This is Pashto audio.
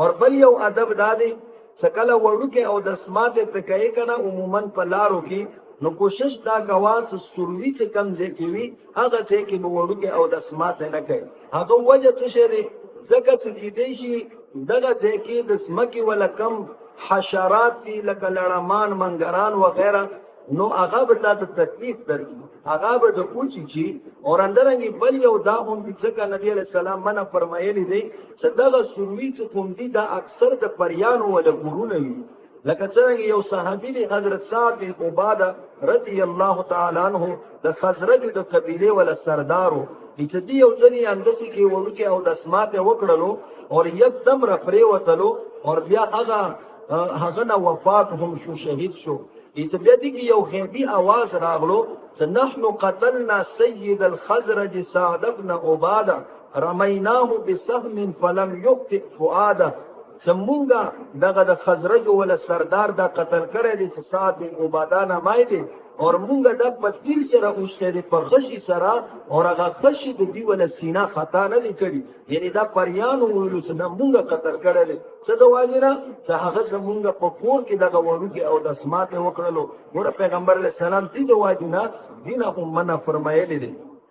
اور بل یو ادب دا دی چې کله وړوکې او دسماتې ته کوې که نه عموما په لارو کې نو کوشش دا کوه چې سروي چې کم ځای کې وي هغه ځای کې به وړوکې او دسماتې نه کوي. هغه وجه څه شی دی؟ ځکه چې کیدی شي دغه ځای کې د ځمکې وله کم حشرات دي لکه لړمان منګران وغیره، نو هغه به تا ته تکلیف درکړي، هغه به د کوچي چی. اور اندرنګې بل یو دا هم ځکه نبی علیه السلام منع فرمایلی دی چې دغه سروي چې کوم دي دا اکثر د پریانو وله ګورونه وي. لکه څرنګه یو صحابي دی حضرت سعد بن عباده رضی الله تعالی عنه د خزرجو د قبیلې وله سردارو، چې دی یو ځنې اندسې کې وړوکې او دسماتې وکړلو اور یکدم را پرېوتلو اور بیا هغه نه وفات هم شو، شهید شو. چې بیا دې کې یو غیبي آواز راغلو چې نحن قتلنا سید الخزرج سعد بن عباده رمیناه بسهم فلم یخطئ فؤاده. زمونږه دغه د خزرجو ولا سردار دا قتل کړی دی چې سعد بن عباده نامای دی، اور مونږه دا په تیر سره اوښتی دی په غشي سره، اور هغه غشي د دې ولا سینه خطا نه دی کړي، یعنی دا پریانو ویلو چې دا مونږه قتل کړی دی. څه د واجې نه چې هغه زمونږه په کور کې دغه وړوکې او دسماتې وکړلو. ګوره پیغمبر علیه السلام دې د واجې نه دې نه هم منع فرمایلی دی.